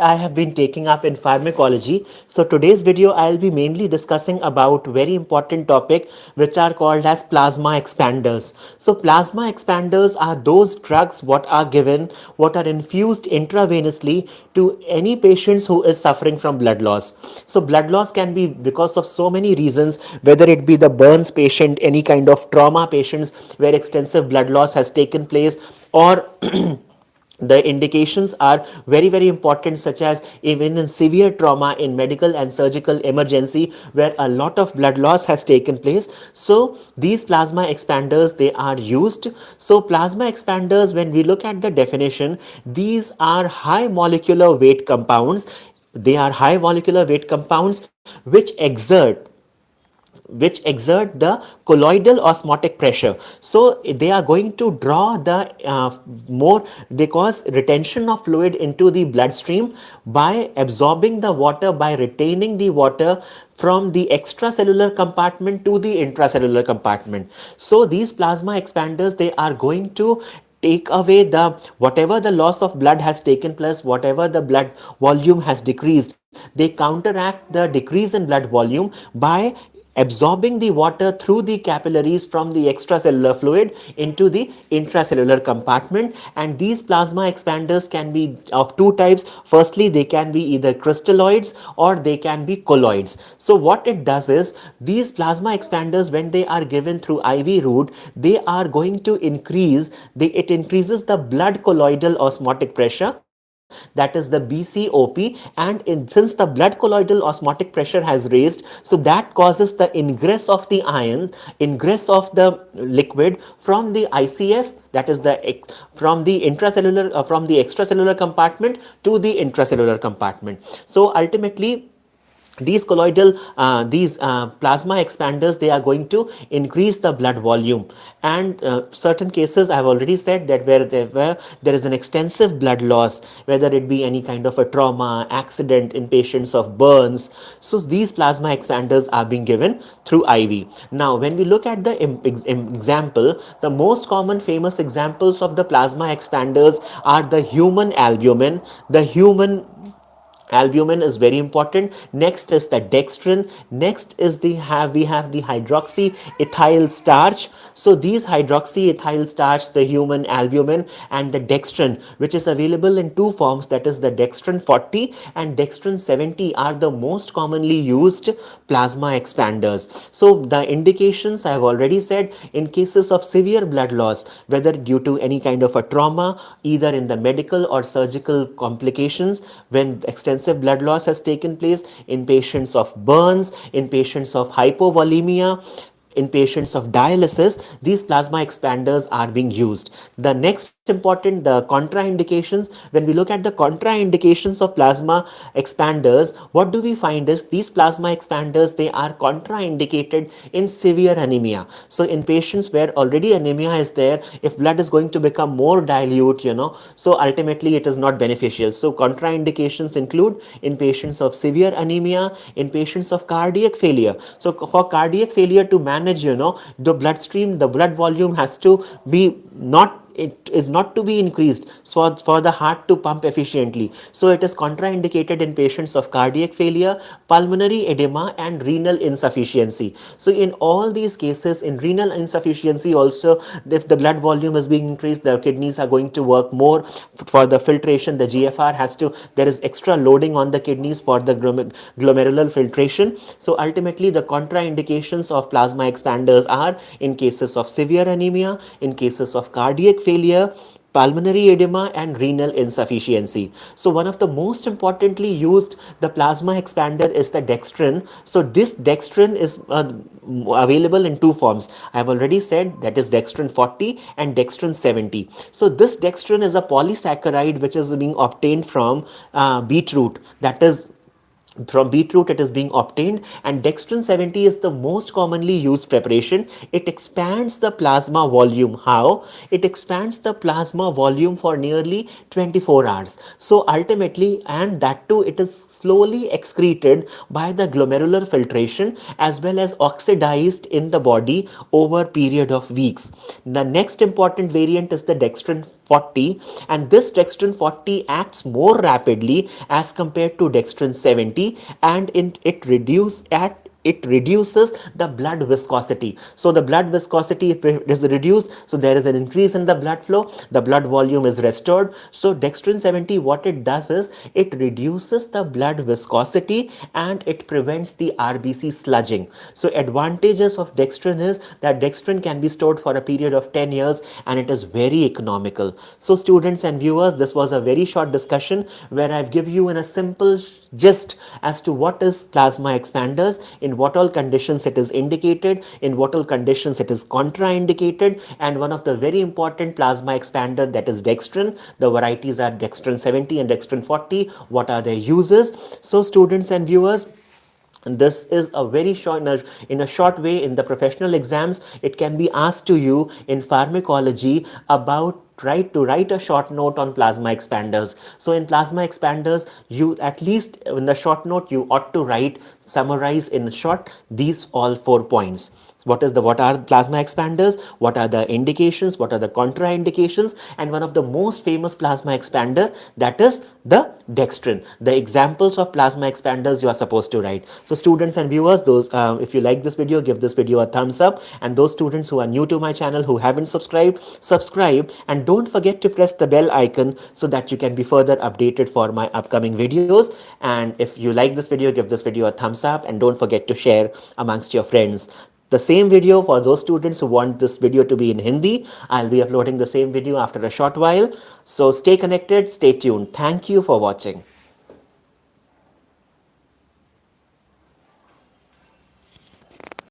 what I have been taking up in pharmacology. So today's video I'll be mainly discussing about very important topic which are called as plasma expanders. So plasma expanders are those drugs what are infused intravenously to any patients who is suffering from blood loss. So blood loss can be because of so many reasons, whether it be the burns patient, any kind of trauma patients where extensive blood loss has taken place, or the indications are very important, such as even in severe trauma in medical and surgical emergency where a lot of blood loss has taken place. So these plasma expanders, they are used. So plasma expanders, when we look at the definition, these are high molecular weight compounds. They are high molecular weight compounds which exert the colloidal osmotic pressure. So they are going to draw the more, they cause retention of fluid into the bloodstream by absorbing the water, by retaining the water from the extracellular compartment to the intracellular compartment. So these plasma expanders, they are going to take away the whatever the loss of blood has taken place, whatever the blood volume has decreased, they counteract the decrease in blood volume by absorbing the water through the capillaries from the extracellular fluid into the intracellular compartment. And these plasma expanders can be of two types. Firstly, they can be either crystalloids or they can be colloids. So what it does is, these plasma expanders, when they are given through IV route, they are going to it increases the blood colloidal osmotic pressure, that is the BCOP. And since the blood colloidal osmotic pressure has raised, so that causes the ingress of the ions, ingress of the liquid from the ICF, that is from the intracellular from the extracellular compartment to the intracellular compartment. So ultimately, these plasma expanders, they are going to increase the blood volume. And certain cases, I have already said that where there is an extensive blood loss, whether it be any kind of a trauma accident in patients of burns, so these plasma expanders are being given through IV. Now when we look at the example, the most common famous examples of the plasma expanders are the human albumin. The human albumin is very important. Next is the dextrin. Next is we have the hydroxy ethyl starch. So these hydroxy ethyl starch, the human albumin, and the dextrin, which is available in two forms, that is the dextrin 40 and dextrin 70, are the most commonly used plasma expanders. So the indications I have already said: in cases of severe blood loss, whether due to any kind of a trauma, either in the medical or surgical complications, when extensive blood loss has taken place, in patients of burns, in patients of hypovolemia, in patients of dialysis, these plasma expanders are being used. The next important, the contraindications. When we look at the contraindications of plasma expanders, what do we find is, these plasma expanders, they are contraindicated in severe anemia. So in patients where already anemia is there, if blood is going to become more dilute, so ultimately it is not beneficial. So contraindications include in patients of severe anemia, in patients of cardiac failure. So for cardiac failure to manage, the bloodstream, the blood volume has to be not, it is not to be increased for the heart to pump efficiently. So it is contraindicated in patients of cardiac failure, pulmonary edema, and renal insufficiency. So in all these cases, in renal insufficiency also, if the blood volume is being increased, the kidneys are going to work more for the filtration. The GFR has to, there is extra loading on the kidneys for the glomerular filtration. So ultimately, the contraindications of plasma expanders are in cases of severe anemia, in cases of cardiac failure, pulmonary edema, and renal insufficiency. So one of the most importantly used, the plasma expander, is the dextrin. So this dextrin is available in two forms. I have already said, that is dextrin 40 and dextrin 70. So this dextrin is a polysaccharide which is being obtained from beetroot, that is from beetroot it is being obtained. And dextrin 70 is the most commonly used preparation. It expands the plasma volume. How? It expands the plasma volume for nearly 24 hours. So ultimately, and that too, it is slowly excreted by the glomerular filtration as well as oxidized in the body over a period of weeks. The next important variant is the dextrin 40, and this dextrin 40 acts more rapidly as compared to dextrin 70, and it reduces the blood viscosity. So the blood viscosity, if it is reduced, so there is an increase in the blood flow, the blood volume is restored. So dextrin 70, what it does is it reduces the blood viscosity and it prevents the RBC sludging. So advantages of dextrin is that dextrin can be stored for a period of 10 years and it is very economical. So students and viewers, this was a very short discussion where I've given you in a simple gist as to what is plasma expanders, in what all conditions it is indicated, in what all conditions it is contraindicated, and one of the very important plasma expander, that is dextrin. The varieties are dextrin 70 and dextrin 40. What are their uses? So students and viewers, and this is a very short, in a short way, in the professional exams, it can be asked to you in pharmacology about to write a short note on plasma expanders. So in plasma expanders, you at least in the short note you ought to summarize in short these all 4 points. What are plasma expanders, what are the indications, what are the contraindications, and one of the most famous plasma expander, that is the dextrin. The examples of plasma expanders you are supposed to write. So students and viewers, those if you like this video, give this video a thumbs up, and those students who are new to my channel who haven't subscribed, subscribe, and don't forget to press the bell icon so that you can be further updated for my upcoming videos. And if you like this video, give this video a thumbs up, and don't forget to share amongst your friends. The same video for those students who want this video to be in Hindi, I'll be uploading the same video after a short while. So stay connected, stay tuned. Thank you for watching.